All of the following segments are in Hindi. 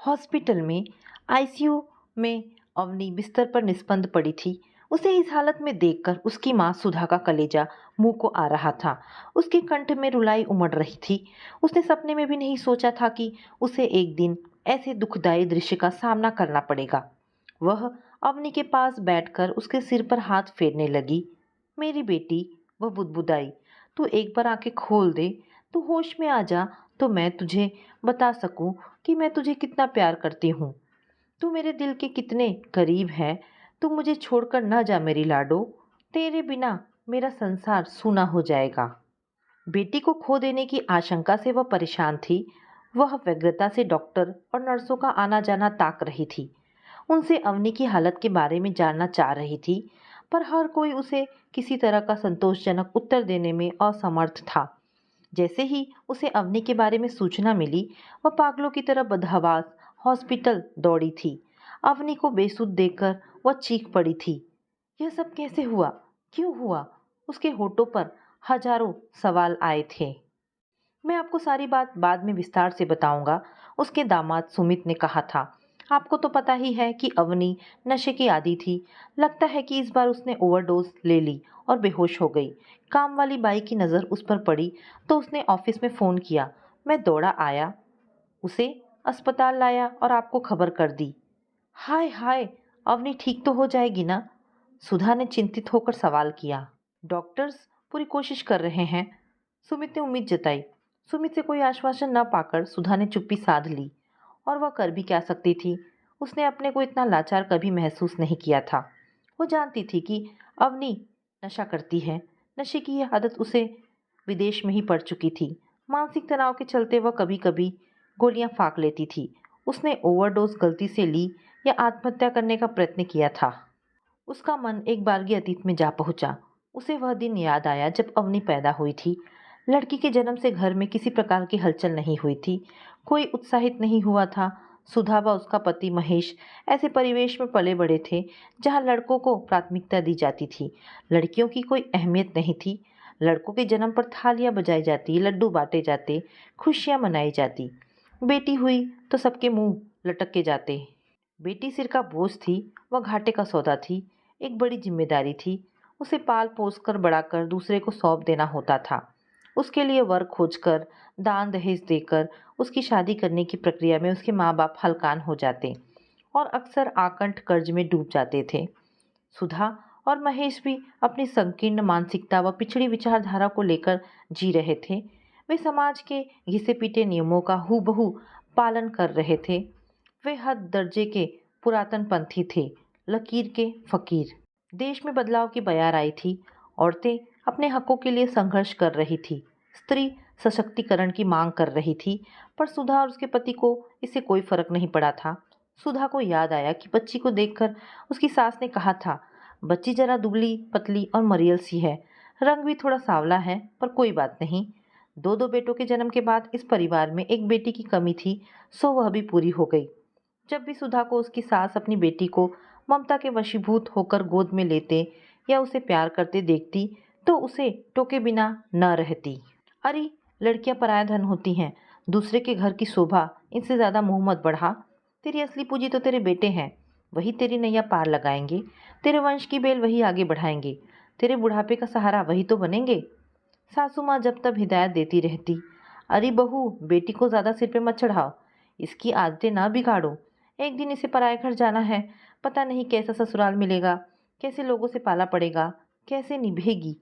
हॉस्पिटल में आईसीयू में अवनी बिस्तर पर निस्पंद पड़ी थी। उसे इस हालत में देखकर उसकी माँ सुधा का कलेजा मुंह को आ रहा था। उसके कंठ में रुलाई उमड़ रही थी। उसने सपने में भी नहीं सोचा था कि उसे एक दिन ऐसे दुखदाई दृश्य का सामना करना पड़ेगा। वह अवनी के पास बैठकर उसके सिर पर हाथ फेरने लगी। मेरी बेटी, वह बुदबुदाई, तू एक बार आंखें खोल दे, तू होश में आ जा, तो मैं तुझे बता सकूं कि मैं तुझे कितना प्यार करती हूँ। तू मेरे दिल के कितने करीब है। तू मुझे छोड़कर न जा मेरी लाडो। तेरे बिना मेरा संसार सूना हो जाएगा। बेटी को खो देने की आशंका से वह परेशान थी। वह व्यग्रता से डॉक्टर और नर्सों का आना जाना ताक रही थी। उनसे अवनी की हालत के बारे में जानना चाह रही थी, पर हर कोई उसे किसी तरह का संतोषजनक उत्तर देने में असमर्थ था। जैसे ही उसे अवनी के बारे में सूचना मिली, वह पागलों की तरह बदहवास हॉस्पिटल दौड़ी थी। अवनी को बेसुध देखकर वह चीख पड़ी थी। यह सब कैसे हुआ? क्यों हुआ? उसके होठों पर हजारों सवाल आए थे। मैं आपको सारी बात बाद में विस्तार से बताऊंगा, उसके दामाद सुमित ने कहा था। आपको तो पता ही है कि अवनी नशे की आदी थी। लगता है कि इस बार उसने ओवरडोज ले ली और बेहोश हो गई। काम वाली बाई की नज़र उस पर पड़ी तो उसने ऑफिस में फ़ोन किया। मैं दौड़ा आया, उसे अस्पताल लाया और आपको खबर कर दी। हाय हाय, अवनी ठीक तो हो जाएगी ना? सुधा ने चिंतित होकर सवाल किया। डॉक्टर्स पूरी कोशिश कर रहे हैं, सुमित ने उम्मीद जताई। सुमित से कोई आश्वासन न पाकर सुधा ने चुप्पी साध ली। और वह कर भी क्या सकती थी? उसने अपने को इतना लाचार कभी महसूस नहीं किया था। वो जानती थी कि अवनी नशा करती है। नशे की यह आदत उसे विदेश में ही पड़ चुकी थी। मानसिक तनाव के चलते वह कभी कभी गोलियां फाँक लेती थी। उसने ओवरडोज गलती से ली या आत्महत्या करने का प्रयत्न किया था। उसका मन एक बारगी अतीत में जा पहुंचा। उसे वह दिन याद आया जब अवनी पैदा हुई थी। लड़की के जन्म से घर में किसी प्रकार की हलचल नहीं हुई थी। कोई उत्साहित नहीं हुआ था। सुधा व उसका पति महेश ऐसे परिवेश में पले बड़े थे जहां लड़कों को प्राथमिकता दी जाती थी। लड़कियों की कोई अहमियत नहीं थी। लड़कों के जन्म पर थालियां बजाई जाती, लड्डू बांटे जाते, खुशियां मनाई जाती। बेटी हुई तो सबके मुंह लटक के जाते। बेटी सिर का बोझ थी, वह घाटे का सौदा थी। एक बड़ी जिम्मेदारी थी। उसे पाल पोस कर बड़ा कर दूसरे को सौंप देना होता था। उसके लिए वर खोजकर, दान दहेज देकर उसकी शादी करने की प्रक्रिया में उसके माँ बाप हलकान हो जाते और अक्सर आकंठ कर्ज में डूब जाते थे। सुधा और महेश भी अपनी संकीर्ण मानसिकता व पिछड़ी विचारधारा को लेकर जी रहे थे। वे समाज के घिसे पीटे नियमों का हूबहू पालन कर रहे थे। वे हद दर्जे के पुरातन पंथी थे, लकीर के फकीर। देश में बदलाव की बयार आई थी। औरतें अपने हकों के लिए संघर्ष कर रही थी। स्त्री सशक्तिकरण की मांग कर रही थी। पर सुधा और उसके पति को इससे कोई फर्क नहीं पड़ा था। सुधा को याद आया कि बच्ची को देखकर उसकी सास ने कहा था, बच्ची जरा दुबली पतली और मरियल सी है, रंग भी थोड़ा सांवला है, पर कोई बात नहीं। दो दो बेटों के जन्म के बाद इस परिवार में एक बेटी की कमी थी, सो वह भी पूरी हो गई। जब भी सुधा को उसकी सास अपनी बेटी को ममता के वशीभूत होकर गोद में लेते या उसे प्यार करते देखती तो उसे टोके बिना न रहती। अरे, लड़कियां पराया धन होती हैं, दूसरे के घर की शोभा, इनसे ज्यादा मुंह मत बढ़ा। तेरी असली पूंजी तो तेरे बेटे हैं, वही तेरी नैया पार लगाएंगे। तेरे वंश की बेल वही आगे बढ़ाएंगे। तेरे बुढ़ापे का सहारा वही तो बनेंगे। सासू माँ जब तब हिदायत देती रहती, अरे बहू, बेटी को ज्यादा सिर पे मत चढ़ाओ, इसकी आदतें ना बिगाड़ो। एक दिन इसे पराए घर जाना है, पता नहीं कैसा ससुराल मिलेगा, कैसे लोगों से पाला पड़ेगा, कैसे निभेगी।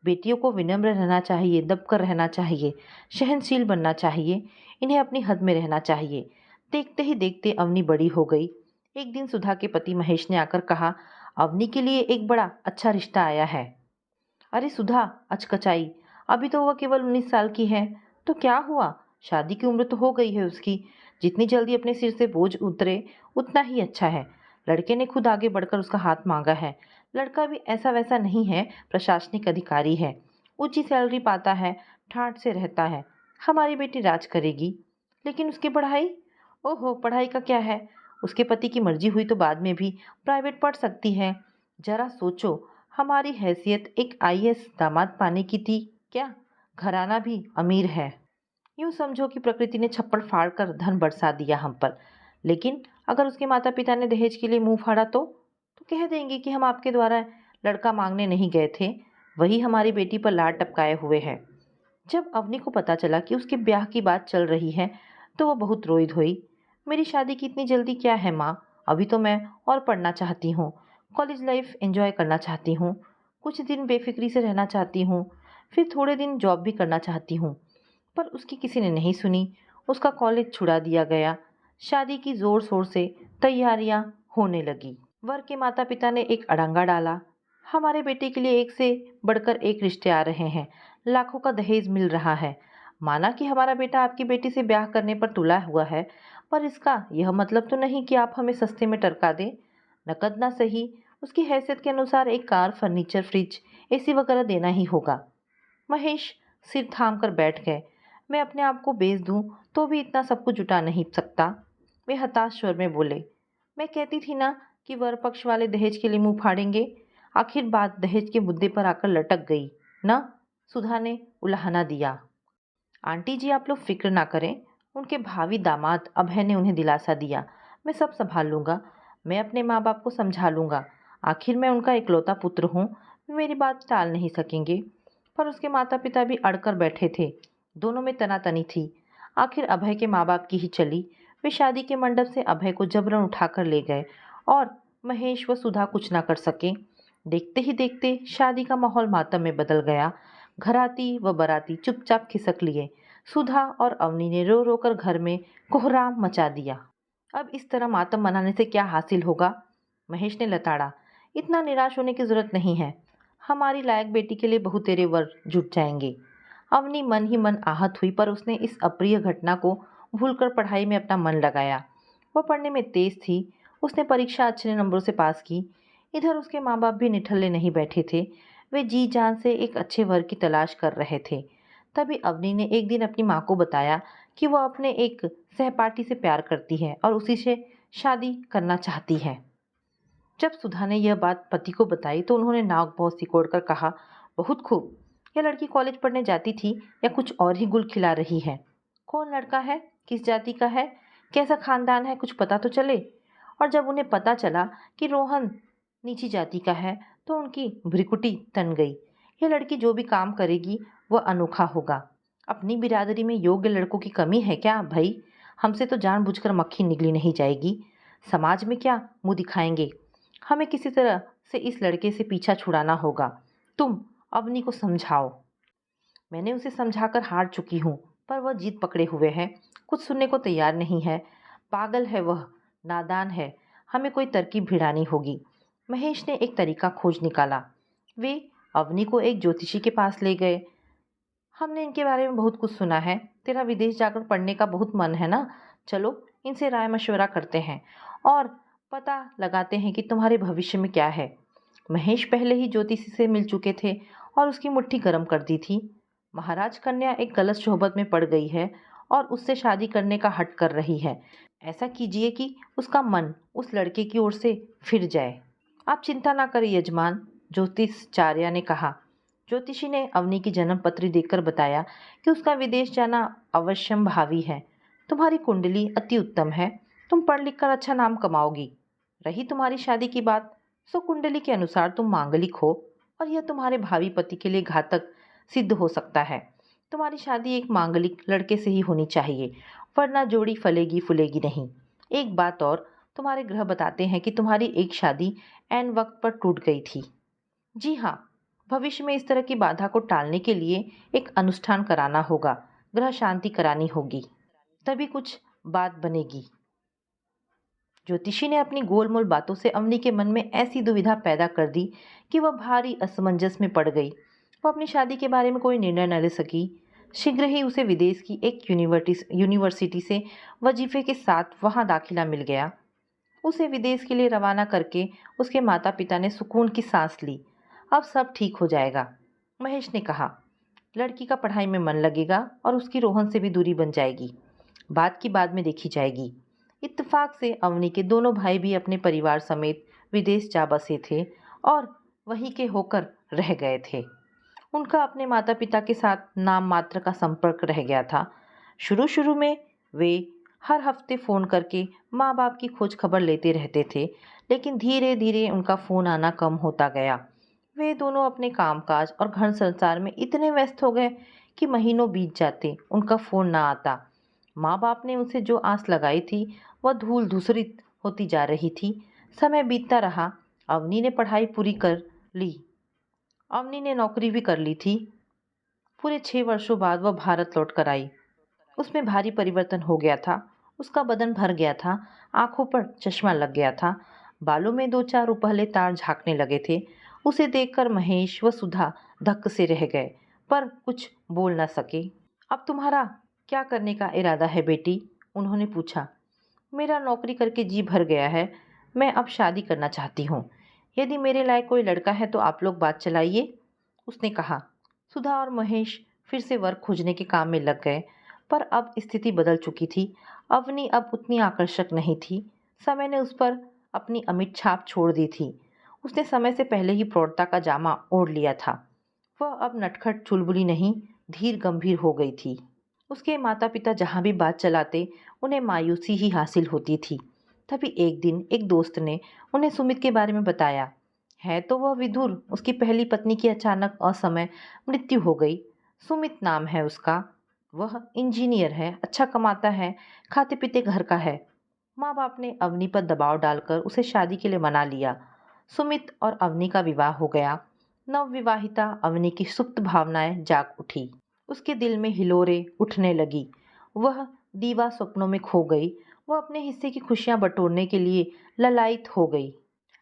बेटियों को विनम्र रहना चाहिए, दबकर रहना चाहिए, सहनशील बनना चाहिए, इन्हें अपनी हद में रहना चाहिए। देखते ही देखते अवनी बड़ी हो गई। एक दिन सुधा के पति महेश ने आकर कहा, अवनी के लिए एक बड़ा अच्छा रिश्ता आया है। अरे सुधा अचकचाई, अभी तो वह केवल 19 साल की है, तो क्या हुआ? शादी की उम्र तो हो गई है उसकी। जितनी जल्दी अपने सिर से बोझ उतरे उतना ही अच्छा है। लड़के ने खुद आगे बढ़कर उसका हाथ मांगा है। लड़का भी ऐसा वैसा नहीं है, प्रशासनिक अधिकारी है, ऊंची सैलरी पाता है, ठाठ से रहता है। हमारी बेटी राज करेगी। लेकिन उसकी पढ़ाई? ओहो, पढ़ाई का क्या है, उसके पति की मर्जी हुई तो बाद में भी प्राइवेट पढ़ सकती है। जरा सोचो, हमारी हैसियत एक आईएएस दामाद पाने की थी क्या? घराना भी अमीर है। यूं समझो कि प्रकृति ने छप्पड़ फाड़ कर धन बरसा दिया हम पर। लेकिन अगर उसके माता पिता ने दहेज के लिए मुंह फाड़ा तो कह देंगे कि हम आपके द्वारा लड़का मांगने नहीं गए थे, वही हमारी बेटी पर लाड टपकाए हुए है। जब अवनी को पता चला कि उसके ब्याह की बात चल रही है तो वह बहुत रोई धोई। मेरी शादी की इतनी जल्दी क्या है माँ, अभी तो मैं और पढ़ना चाहती हूँ, कॉलेज लाइफ एंजॉय करना चाहती हूँ, कुछ दिन बेफिक्री से रहना चाहती हूँ, फिर थोड़े दिन जॉब भी करना चाहती हूँ। पर उसकी किसी ने नहीं सुनी, उसका कॉलेज छुड़ा दिया गया। शादी की जोर शोर से तैयारियां होने लगी। वर के माता पिता ने एक अड़ंगा डाला। हमारे बेटे के लिए एक से बढ़कर एक रिश्ते आ रहे हैं, लाखों का दहेज मिल रहा है। माना कि हमारा बेटा आपकी बेटी से ब्याह करने पर तुला हुआ है, पर इसका यह मतलब तो नहीं कि आप हमें सस्ते में टरका दें। नकद ना सही, उसकी हैसियत के अनुसार एक कार, फर्नीचर, फ्रिज, एसी वगैरह देना ही होगा। महेश सिर थाम कर बैठ गए। मैं अपने आप को बेच दूं तो भी इतना सब कुछ जुटा नहीं सकता। वे हताश स्वर में बोले, मैं कहती थी ना कि वर पक्ष वाले दहेज के लिए मुंह फाड़ेंगे। आखिर बात दहेज के मुद्दे पर आकर लटक गई ना। सुधा ने उलाहना दिया। आंटी जी आप लोग फिक्र ना करें, उनके भावी दामाद अभय ने उन्हें दिलासा दिया। मैं सब संभाल लूंगा, मैं अपने माँ बाप को समझा लूंगा। आखिर मैं उनका इकलौता पुत्र हूँ, वे मेरी बात टाल नहीं सकेंगे। पर उसके माता पिता भी अड़कर बैठे थे, दोनों में तनातनी थी। आखिर अभय के माँ बाप की ही चली। वे शादी के मंडप से अभय को जबरन उठाकर ले गए और महेश व सुधा कुछ ना कर सके। देखते ही देखते शादी का माहौल मातम में बदल गया। घराती व बराती चुपचाप खिसक लिए। सुधा और अवनी ने रो रो कर घर में कोहराम मचा दिया। अब इस तरह मातम मनाने से क्या हासिल होगा? महेश ने लताड़ा। इतना निराश होने की जरूरत नहीं है, हमारी लायक बेटी के लिए बहुतेरे वर जुट जाएंगे। अवनी मन ही मन आहत हुई, पर उसने इस अप्रिय घटना को भूलकर पढ़ाई में अपना मन लगाया। वह पढ़ने में तेज थी, उसने परीक्षा अच्छे नंबरों से पास की। इधर उसके माँ बाप भी निठल्ले नहीं बैठे थे, वे जी जान से एक अच्छे वर की तलाश कर रहे थे। तभी अवनी ने एक दिन अपनी माँ को बताया कि वह अपने एक सहपाठी से प्यार करती है और उसी से शादी करना चाहती है। जब सुधा ने यह बात पति को बताई तो उन्होंने नाक बहुत सिकोड़कर कहा, बहुत खूब, यह लड़की कॉलेज पढ़ने जाती थी या कुछ और ही गुल खिला रही है? कौन लड़का है, किस जाति का है, कैसा खानदान है, कुछ पता तो चले। और जब उन्हें पता चला कि रोहन नीची जाति का है तो उनकी भ्रिकुटी तन गई। यह लड़की जो भी काम करेगी वह अनोखा होगा। अपनी बिरादरी में योग्य लड़कों की कमी है क्या भाई? हमसे तो जानबूझकर मक्खी निगली नहीं जाएगी। समाज में क्या मुंह दिखाएंगे? हमें किसी तरह से इस लड़के से पीछा छुड़ाना होगा। तुम अवनी को समझाओ। मैंने उसे समझाकर हार चुकी हूँ, पर वह जिद पकड़े हुए है, कुछ सुनने को तैयार नहीं है। पागल है वह, नादान है, हमें कोई तरकीब भिड़ानी होगी। महेश ने एक तरीका खोज निकाला। वे अवनी को एक ज्योतिषी के पास ले गए। हमने इनके बारे में बहुत कुछ सुना है, तेरा विदेश जाकर पढ़ने का बहुत मन है ना, चलो इनसे राय मशवरा करते हैं और पता लगाते हैं कि तुम्हारे भविष्य में क्या है। महेश पहले ही ज्योतिषी से मिल चुके थे और उसकी मुट्ठी गर्म कर दी थी। महाराज कन्या एक गलत सोहबत में पड़ गई है और उससे शादी करने का हठ कर रही है। ऐसा कीजिए कि उसका मन उस लड़के की ओर से फिर जाए। आप चिंता ना करें यजमान, ज्योतिषाचार्य ने कहा। ज्योतिषी ने अवनी की जन्म पत्री देखकर बताया कि उसका विदेश जाना अवश्यम भावी है। तुम्हारी कुंडली अति उत्तम है, तुम पढ़ लिख कर अच्छा नाम कमाओगी। रही तुम्हारी शादी की बात, सो कुंडली के अनुसार तुम मांगलिक हो और यह तुम्हारे भावी पति के लिए घातक सिद्ध हो सकता है। तुम्हारी शादी एक मांगलिक लड़के से ही होनी चाहिए, वरना जोड़ी फलेगी फूलेगी नहीं। एक बात और, तुम्हारे ग्रह बताते हैं कि तुम्हारी एक शादी ऐन वक्त पर टूट गई थी। जी हाँ, भविष्य में इस तरह की बाधा को टालने के लिए एक अनुष्ठान कराना होगा, ग्रह शांति करानी होगी, तभी कुछ बात बनेगी। ज्योतिषी ने अपनी गोलमोल बातों से अवनी के मन में ऐसी दुविधा पैदा कर दी कि वह भारी असमंजस में पड़ गई। वह अपनी शादी के बारे में कोई निर्णय न ले सकी। शीघ्र ही उसे विदेश की एक यूनिवर्सिटी से वजीफे के साथ वहां दाखिला मिल गया। उसे विदेश के लिए रवाना करके उसके माता पिता ने सुकून की सांस ली। अब सब ठीक हो जाएगा, महेश ने कहा। लड़की का पढ़ाई में मन लगेगा और उसकी रोहन से भी दूरी बन जाएगी। बात की बाद में देखी जाएगी। इत्तेफाक से अवनी के दोनों भाई भी अपने परिवार समेत विदेश जा बसे थे और वहीं के होकर रह गए थे। उनका अपने माता पिता के साथ नाम मात्र का संपर्क रह गया था। शुरू शुरू में वे हर हफ्ते फ़ोन करके माँ बाप की खोज खबर लेते रहते थे, लेकिन धीरे धीरे उनका फ़ोन आना कम होता गया। वे दोनों अपने कामकाज और घर संसार में इतने व्यस्त हो गए कि महीनों बीत जाते, उनका फ़ोन ना आता। माँ बाप ने उनसे जो आस लगाई थी वह धूल धूसरित होती जा रही थी। समय बीतता रहा। अवनी ने पढ़ाई पूरी कर ली। अवनी ने नौकरी भी कर ली थी। पूरे 6 वर्षों बाद वह भारत लौट कर आई। उसमें भारी परिवर्तन हो गया था। उसका बदन भर गया था, आंखों पर चश्मा लग गया था, बालों में दो चार रुपहले तार झांकने लगे थे। उसे देखकर महेश व सुधा धक्क से रह गए, पर कुछ बोल न सके। अब तुम्हारा क्या करने का इरादा है बेटी? उन्होंने पूछा। मेरा नौकरी करके जी भर गया है। मैं अब शादी करना चाहती हूँ। यदि मेरे लायक कोई लड़का है तो आप लोग बात चलाइए, उसने कहा। सुधा और महेश फिर से वर्क खोजने के काम में लग गए, पर अब स्थिति बदल चुकी थी। अवनी अब उतनी आकर्षक नहीं थी। समय ने उस पर अपनी अमिट छाप छोड़ दी थी। उसने समय से पहले ही प्रौढ़ता का जामा ओढ़ लिया था। वह अब नटखट चुलबुली नहीं, धीर गंभीर हो गई थी। उसके माता पिता जहाँ भी बात चलाते, उन्हें मायूसी ही हासिल होती थी। तभी एक दिन एक दोस्त ने उन्हें सुमित के बारे में बताया। है तो वह विधुर, उसकी पहली पत्नी की अचानक असमय मृत्यु हो गई। सुमित नाम है उसका। वह इंजीनियर है, अच्छा कमाता है, खाते पीते घर का है। माँ बाप ने अवनी पर दबाव डालकर उसे शादी के लिए मना लिया। सुमित और अवनी का विवाह हो गया। नवविवाहिता अवनी की सुप्त भावनाएं जाग उठी। उसके दिल में हिलोरे उठने लगी। वह दीवा स्वप्नों में खो गई। वह अपने हिस्से की खुशियां बटोरने के लिए ललायित हो गई।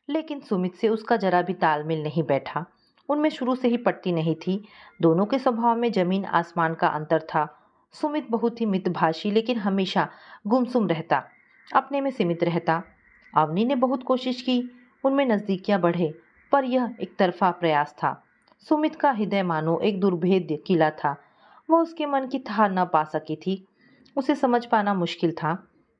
लेकिन सुमित से उसका जरा भी तालमेल नहीं बैठा। उनमें शुरू से ही पटती नहीं थी। दोनों के स्वभाव में जमीन आसमान का अंतर था। सुमित बहुत ही मितभाषी, लेकिन हमेशा गुमसुम रहता, अपने में सीमित रहता। अवनी ने बहुत कोशिश की उनमें नजदीकियां बढ़े, पर यह एक तरफा प्रयास था। सुमित का हृदय मानो एक दुर्भेद्य किला था। वह उसके मन की थाह न पा सकी थी। उसे समझ पाना मुश्किल था।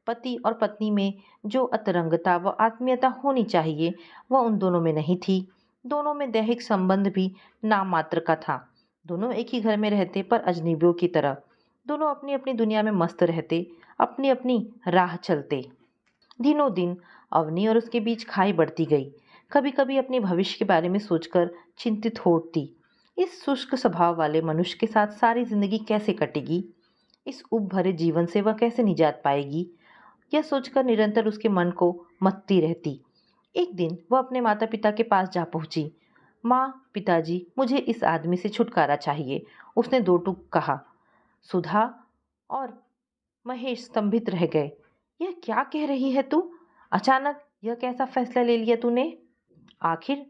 पति और पत्नी में जो अतरंगता व आत्मीयता होनी चाहिए, वह उन दोनों में नहीं थी। दोनों में दैहिक संबंध भी नाम मात्र का था। दोनों एक ही घर में रहते, पर अजनबियों की तरह। दोनों अपनी अपनी दुनिया में मस्त रहते, अपनी अपनी राह चलते। दिनों दिन अवनी और उसके बीच खाई बढ़ती गई। कभी कभी अपने भविष्य के बारे में सोचकर चिंतित हो उठती। इस शुष्क स्वभाव वाले मनुष्य के साथ सारी जिंदगी कैसे कटेगी? इस उब भरे जीवन से वह कैसे निजात पाएगी? यह सोचकर निरंतर उसके मन को मत्ती रहती। एक दिन वह अपने माता पिता के पास जा पहुंची। माँ, पिताजी, मुझे इस आदमी से छुटकारा चाहिए, उसने दो टूक कहा। सुधा और महेश स्तंभित रह गए। यह क्या कह रही है तू? अचानक यह कैसा फैसला ले लिया तूने? आखिर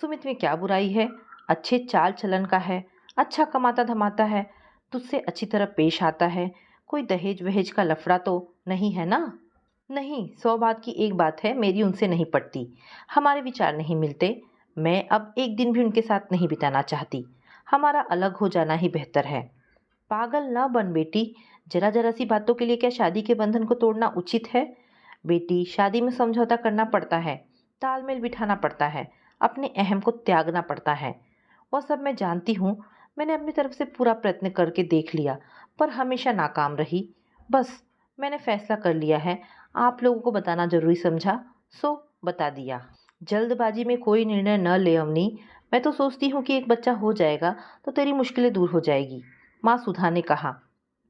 सुमित में क्या बुराई है? अच्छे चाल चलन का है, अच्छा कमाता धमाता है, तुझसे अच्छी तरह पेश आता है। कोई दहेज वहेज का लफड़ा तो नहीं है ना? नहीं, 100 बात की एक बात है, मेरी उनसे नहीं पटती। हमारे विचार नहीं मिलते। मैं अब एक दिन भी उनके साथ नहीं बिताना चाहती। हमारा अलग हो जाना ही बेहतर है। पागल न बन बेटी। जरा जरा सी बातों के लिए क्या शादी के बंधन को तोड़ना उचित है? बेटी, शादी में समझौता करना पड़ता है, तालमेल बिठाना पड़ता है, अपने अहम को त्यागना पड़ता है। वह सब मैं जानती हूँ। मैंने अपनी तरफ से पूरा प्रयत्न करके देख लिया, पर हमेशा नाकाम रही। बस, मैंने फैसला कर लिया है। आप लोगों को बताना जरूरी समझा, सो बता दिया। जल्दबाजी में कोई निर्णय न ले अवनी। मैं तो सोचती हूँ कि एक बच्चा हो जाएगा तो तेरी मुश्किलें दूर हो जाएगी, माँ सुधा ने कहा।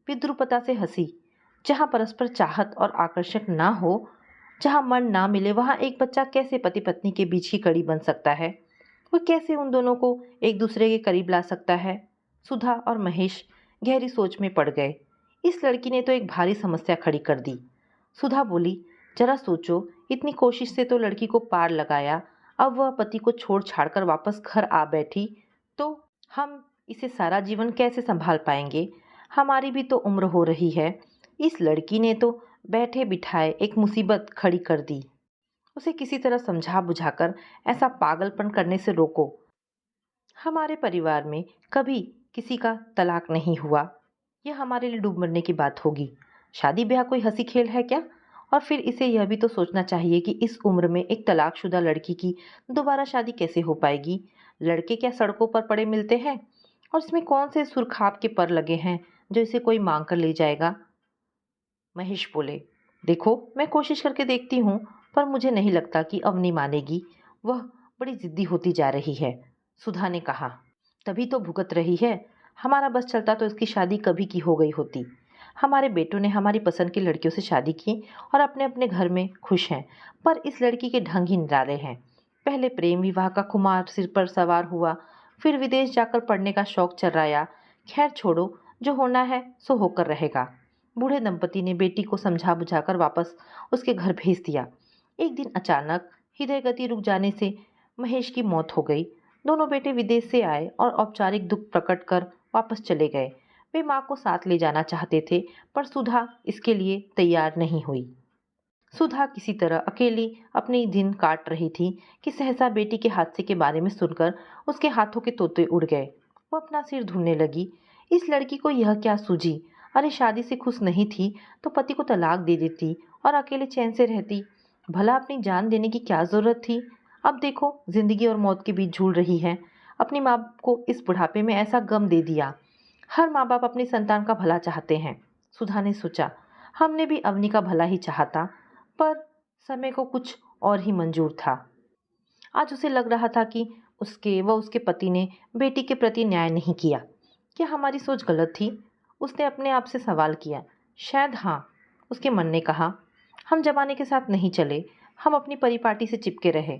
विद्रुपता से हंसी। जहाँ परस्पर चाहत और आकर्षक ना हो, जहाँ मन ना मिले, वहाँ एक बच्चा कैसे पति पत्नी के बीच की कड़ी बन सकता है? वह कैसे उन दोनों को एक दूसरे के करीब ला सकता है? सुधा और महेश गहरी सोच में पड़ गए। इस लड़की ने तो एक भारी समस्या खड़ी कर दी। सुधा बोली, जरा सोचो, इतनी कोशिश से तो लड़की को पार लगाया, अब वह पति को छोड़ छाड़ कर वापस घर आ बैठी, तो हम इसे सारा जीवन कैसे संभाल पाएंगे? हमारी भी तो उम्र हो रही है। इस लड़की ने तो बैठे बिठाए एक मुसीबत खड़ी कर दी। उसे किसी तरह समझा बुझाकर ऐसा पागलपन करने से रोको। हमारे परिवार में कभी किसी का तलाक नहीं हुआ। यह हमारे लिए डूब मरने की बात होगी। शादी ब्याह कोई हंसी खेल है क्या? और फिर इसे यह भी तो सोचना चाहिए कि इस उम्र में एक तलाकशुदा लड़की की दोबारा शादी कैसे हो पाएगी? लड़के क्या सड़कों पर पड़े मिलते हैं? और इसमें कौन से सुरखाब के पर लगे हैं जो इसे कोई मांग कर ले जाएगा? महेश बोले। देखो, मैं कोशिश करके देखती हूँ, पर मुझे नहीं लगता कि अवनी मानेगी। वह बड़ी जिद्दी होती जा रही है, सुधा ने कहा। तभी तो भुगत रही है। हमारा बस चलता तो इसकी शादी कभी की हो गई होती। हमारे बेटों ने हमारी पसंद की लड़कियों से शादी की और अपने अपने घर में खुश हैं, पर इस लड़की के ढंग ही निराले हैं। पहले प्रेम विवाह का खुमार सिर पर सवार हुआ, फिर विदेश जाकर पढ़ने का शौक चर्राया। खैर छोड़ो, जो होना है सो होकर रहेगा। बूढ़े दंपति ने बेटी को समझा बुझाकर वापस उसके घर भेज दिया। एक दिन अचानक हृदय गति रुक जाने से महेश की मौत हो गई। दोनों बेटे विदेश से आए और औपचारिक दुख प्रकट कर वापस चले गए। वे माँ को साथ ले जाना चाहते थे, पर सुधा इसके लिए तैयार नहीं हुई। सुधा किसी तरह अकेली अपनी दिन काट रही थी कि सहसा बेटी के हादसे के बारे में सुनकर उसके हाथों के तोते उड़ गए। वो अपना सिर ढूंढने लगी। इस लड़की को यह क्या सूझी? अरे शादी से खुश नहीं थी तो पति को तलाक दे देती और अकेले चैन से रहती। भला अपनी जान देने की क्या जरूरत थी? अब देखो, जिंदगी और मौत के बीच झूल रही है। अपनी माँ को इस बुढ़ापे में ऐसा गम दे दिया। हर माँ बाप अपनी संतान का भला चाहते हैं, सुधा ने सोचा। हमने भी अवनी का भला ही चाहा, पर समय को कुछ और ही मंजूर था। आज उसे लग रहा था कि उसके पति ने बेटी के प्रति न्याय नहीं किया। क्या हमारी सोच गलत थी? उसने अपने आप से सवाल किया। शायद हाँ, उसके मन ने कहा। हम जमाने के साथ नहीं चले, हम अपनी परिपाटी से चिपके रहे।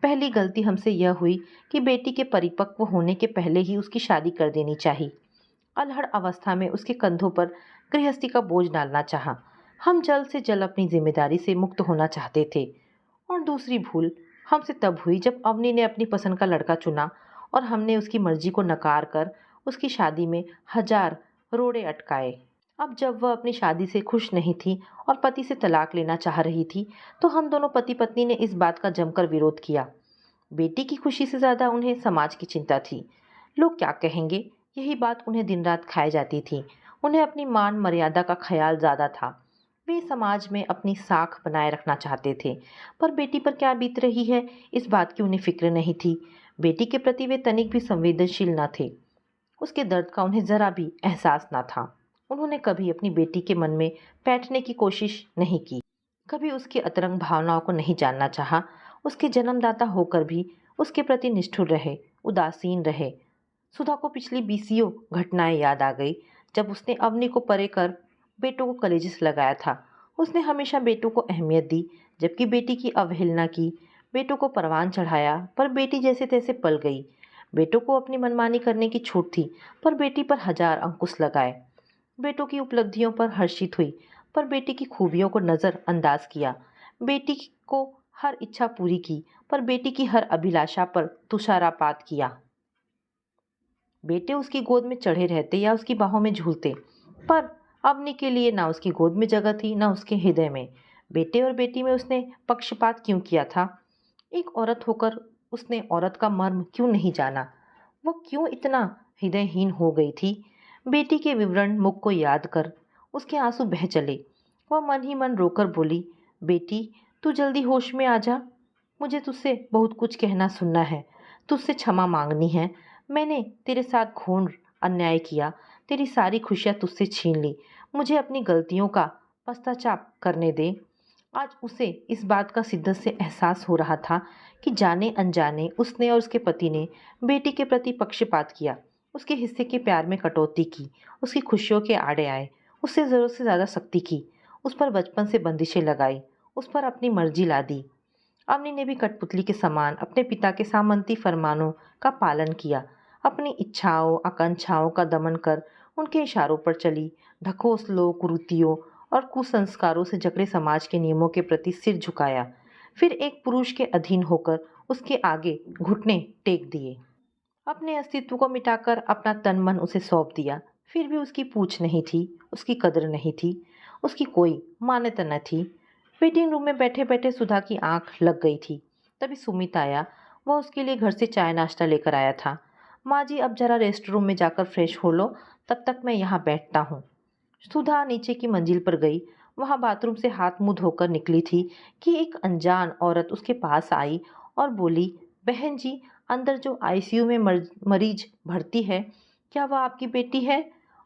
पहली गलती हमसे यह हुई कि बेटी के परिपक्व होने के पहले ही उसकी शादी कर देनी चाहिए। अल्हड़ अवस्था में उसके कंधों पर गृहस्थी का बोझ डालना चाहा। हम जल्द से जल्द अपनी जिम्मेदारी से मुक्त होना चाहते थे। और दूसरी भूल हमसे तब हुई जब अवनी ने अपनी पसंद का लड़का चुना और हमने उसकी मर्जी को नकार कर उसकी शादी में हजार रोड़े अटकाए। अब जब वह अपनी शादी से खुश नहीं थी और पति से तलाक लेना चाह रही थी, तो हम दोनों पति पत्नी ने इस बात का जमकर विरोध किया। बेटी की खुशी से ज़्यादा उन्हें समाज की चिंता थी। लोग क्या कहेंगे, यही बात उन्हें दिन रात खाए जाती थी। उन्हें अपनी मान मर्यादा का ख्याल ज़्यादा था। वे समाज में अपनी साख बनाए रखना चाहते थे, पर बेटी पर क्या बीत रही है इस बात की उन्हें फिक्र नहीं थी। बेटी के प्रति वे तनिक भी संवेदनशील न थे। उसके दर्द का उन्हें ज़रा भी एहसास न था। उन्होंने कभी अपनी बेटी के मन में बैठने की कोशिश नहीं की, कभी उसकी अतरंग भावनाओं को नहीं जानना चाहा। उसके जन्मदाता होकर भी उसके प्रति निष्ठुर रहे, उदासीन रहे। सुधा को पिछली बीसियों घटनाएं याद आ गई, जब उसने अवनी को परे कर बेटों को कलेजे से लगाया था। उसने हमेशा बेटों को अहमियत दी, जबकि बेटी की अवहेलना की। बेटों को परवान चढ़ाया, पर बेटी जैसे तैसे पल गई। बेटों को अपनी मनमानी करने की छूट थी, पर बेटी पर हजार अंकुश लगाए। बेटों की उपलब्धियों पर हर्षित हुई, पर बेटी की खूबियों को नज़रअंदाज किया। बेटी को हर इच्छा पूरी की, पर बेटी की हर अभिलाषा पर तुषारापात किया। बेटे उसकी गोद में चढ़े रहते या उसकी बाहों में झूलते, पर अवनी के लिए ना उसकी गोद में जगह थी, ना उसके हृदय में। बेटे और बेटी में उसने पक्षपात क्यों किया था? एक औरत होकर उसने औरत का मर्म क्यों नहीं जाना? वो क्यों इतना हृदयहीन हो गई थी? बेटी के विवरण मुख को याद कर उसके आंसू बह चले। वह मन ही मन रोकर बोली, बेटी, तू जल्दी होश में आ जा। मुझे तुझसे बहुत कुछ कहना सुनना है, तुझसे क्षमा मांगनी है। मैंने तेरे साथ घोर अन्याय किया, तेरी सारी खुशियाँ तुझसे छीन ली। मुझे अपनी गलतियों का पश्चाताप करने दे। आज उसे इस बात का शिद्दत से एहसास हो रहा था कि जाने अनजाने उसने और उसके पति ने बेटी के प्रति पक्षपात किया, उसके हिस्से के प्यार में कटौती की, उसकी खुशियों के आड़े आए, उससे ज़रूरत से ज़्यादा सख्ती की, उस पर बचपन से बंदिशें लगाई, उस पर अपनी मर्जी ला दी। अवनी ने भी कठपुतली के समान अपने पिता के सामंती फरमानों का पालन किया, अपनी इच्छाओं आकांक्षाओं का दमन कर उनके इशारों पर चली। ढकोसलों, कुरीतियों और कुसंस्कारों से जकड़े समाज के नियमों के प्रति सिर झुकाया, फिर एक पुरुष के अधीन होकर उसके आगे घुटने टेक दिए। अपने अस्तित्व को मिटाकर अपना तन मन उसे सौंप दिया। फिर भी उसकी पूछ नहीं थी, उसकी कदर नहीं थी, उसकी कोई मान्यता न थी। वेटिंग रूम में बैठे बैठे सुधा की आंख लग गई थी। तभी सुमित आया। वह उसके लिए घर से चाय नाश्ता लेकर आया था। माँ जी, अब जरा रेस्ट रूम में जाकर फ्रेश हो लो, तब तक मैं यहाँ बैठता हूँ। सुधा नीचे की मंजिल पर गई। वहाँ बाथरूम से हाथ मुंह धोकर निकली थी कि एक अनजान औरत उसके पास आई और बोली, बहन जी, अंदर जो आईसीयू में मरीज भर्ती है, क्या वह आपकी बेटी है?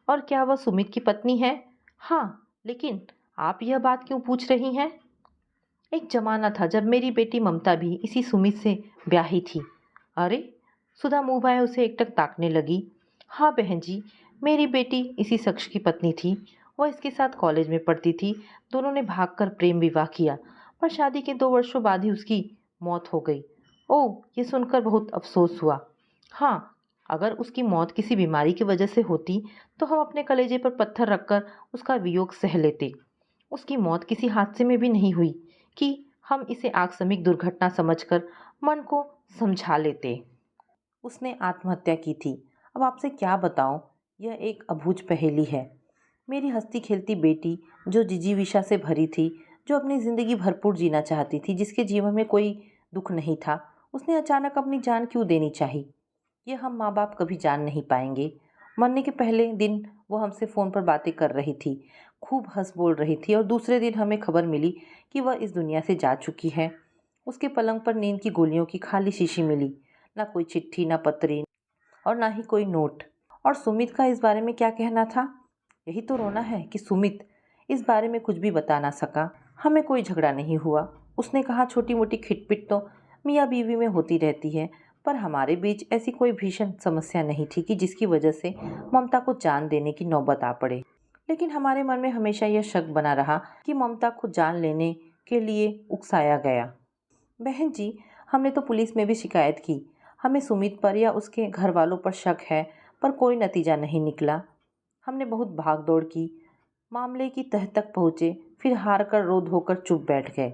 और क्या वह सुमित की पत्नी है? हाँ, लेकिन आप यह बात क्यों पूछ रही हैं? एक ज़माना था जब मेरी बेटी ममता भी इसी सुमित से ब्याही थी। अरे! सुधा मुँह भाए उसे एकटक ताकने लगी। हाँ बहन जी, मेरी बेटी इसी शख्स की पत्नी थी। वह इसके साथ कॉलेज में पढ़ती थी। दोनों ने भागकर प्रेम विवाह किया, पर शादी के 2 वर्षों बाद ही उसकी मौत हो गई। ओह! ये सुनकर बहुत अफ़सोस हुआ। हाँ, अगर उसकी मौत किसी बीमारी की वजह से होती, तो हम अपने कलेजे पर पत्थर रखकर उसका वियोग सह लेते। उसकी मौत किसी हादसे में भी नहीं हुई कि हम इसे आकस्मिक दुर्घटना समझकर मन को समझा लेते। उसने आत्महत्या की थी। अब आपसे क्या बताऊं, यह एक अबूझ पहेली है। मेरी हंसती खेलती बेटी जो जिजीविषा से भरी थी, जो अपनी ज़िंदगी भरपूर जीना चाहती थी, जिसके जीवन में कोई दुख नहीं था, उसने अचानक अपनी जान क्यों देनी चाही? ये हम माँ बाप कभी जान नहीं पाएंगे। मरने के पहले दिन वो हमसे फ़ोन पर बातें कर रही थी, खूब हंस बोल रही थी, और दूसरे दिन हमें खबर मिली कि वह इस दुनिया से जा चुकी है। उसके पलंग पर नींद की गोलियों की खाली शीशी मिली, ना कोई चिट्ठी, ना पत्री, और ना ही कोई नोट। और सुमित का इस बारे में क्या कहना था? यही तो रोना है कि सुमित इस बारे में कुछ भी बता ना सका। हमें कोई झगड़ा नहीं हुआ। उसने कहा छोटी मोटी खिटपिट तो मियाँ बीवी में होती रहती है, पर हमारे बीच ऐसी कोई भीषण समस्या नहीं थी कि जिसकी वजह से ममता को जान देने की नौबत आ पड़े। लेकिन हमारे मन में हमेशा यह शक बना रहा कि ममता को जान लेने के लिए उकसाया गया। बहन जी, हमने तो पुलिस में भी शिकायत की। हमें सुमित पर या उसके घर वालों पर शक है, पर कोई नतीजा नहीं निकला। हमने बहुत भाग दौड़ की, मामले की तह तक पहुँचे, फिर हार कर रो धोकर चुप बैठ गए।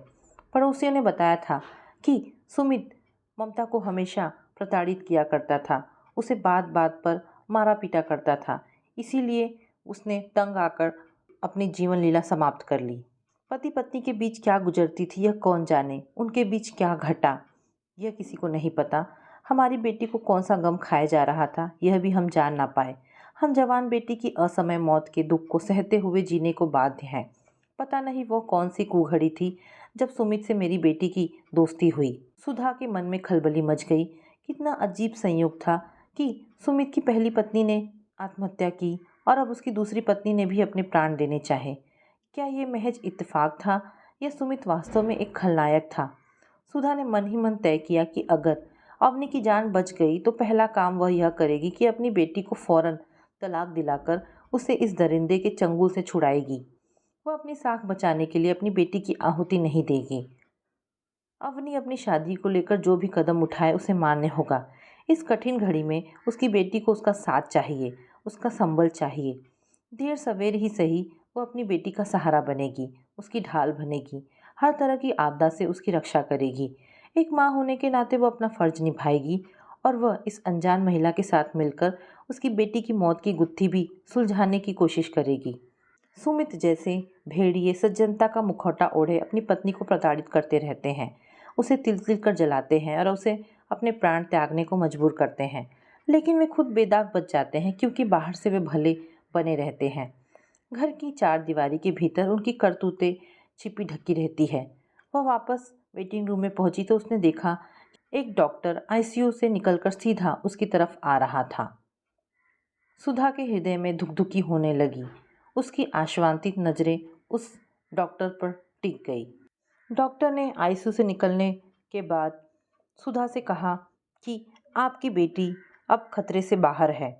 पड़ोसियों ने बताया था कि सुमित ममता को हमेशा प्रताड़ित किया करता था, उसे बात बात पर मारा पीटा करता था। इसीलिए उसने तंग आकर अपनी जीवन लीला समाप्त कर ली। पति पत्नी के बीच क्या गुजरती थी यह कौन जाने, उनके बीच क्या घटा यह किसी को नहीं पता। हमारी बेटी को कौन सा गम खाया जा रहा था यह भी हम जान ना पाए। हम जवान बेटी की असमय मौत के दुख को सहते हुए जीने को बाध्य हैं। पता नहीं वो कौन सी कुघड़ी थी जब सुमित से मेरी बेटी की दोस्ती हुई। सुधा के मन में खलबली मच गई। कितना अजीब संयोग था कि सुमित की पहली पत्नी ने आत्महत्या की और अब उसकी दूसरी पत्नी ने भी अपने प्राण देने चाहे। क्या ये महज इत्तेफाक था या सुमित वास्तव में एक खलनायक था? सुधा ने मन ही मन तय किया कि अगर अवनी की जान बच गई तो पहला काम वह यह करेगी कि अपनी बेटी को फौरन तलाक दिलाकर उसे इस दरिंदे के चंगुल से छुड़ाएगी। वह अपनी साख बचाने के लिए अपनी बेटी की आहुति नहीं देगी। अवनी अपनी शादी को लेकर जो भी कदम उठाए उसे मान्य होगा। इस कठिन घड़ी में उसकी बेटी को उसका साथ चाहिए, उसका संबल चाहिए। देर सवेर ही सही वो अपनी बेटी का सहारा बनेगी, उसकी ढाल बनेगी, हर तरह की आपदा से उसकी रक्षा करेगी। एक माँ होने के नाते वो अपना फर्ज निभाएगी और वह इस अनजान महिला के साथ मिलकर उसकी बेटी की मौत की गुत्थी भी सुलझाने की कोशिश करेगी। सुमित जैसे भेड़िए सज्जनता का मुखौटा ओढ़े अपनी पत्नी को प्रताड़ित करते रहते हैं, उसे तिल तिल कर जलाते हैं और उसे अपने प्राण त्यागने को मजबूर करते हैं। लेकिन वे खुद बेदाग बच जाते हैं क्योंकि बाहर से वे भले बने रहते हैं। घर की चार दीवारी के भीतर उनकी करतूतें छिपी ढकी रहती है। वह वापस वेटिंग रूम में पहुंची तो उसने देखा एक डॉक्टर आईसीयू से निकलकर सीधा उसकी तरफ आ रहा था। सुधा के हृदय में धुकधुकी होने लगी। उसकी आश्वान्तित नज़रें उस डॉक्टर पर टिक गई। डॉक्टर ने आईसीयू से निकलने के बाद सुधा से कहा कि आपकी बेटी अब खतरे से बाहर है,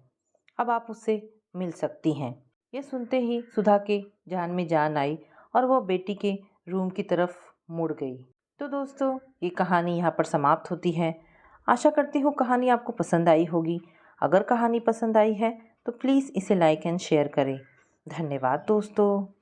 अब आप उससे मिल सकती हैं। यह सुनते ही सुधा के जान में जान आई और वह बेटी के रूम की तरफ मुड़ गई। तो दोस्तों, ये कहानी यहाँ पर समाप्त होती है। आशा करती हूँ कहानी आपको पसंद आई होगी। अगर कहानी पसंद आई है तो प्लीज़ इसे लाइक एंड शेयर करें। धन्यवाद दोस्तों।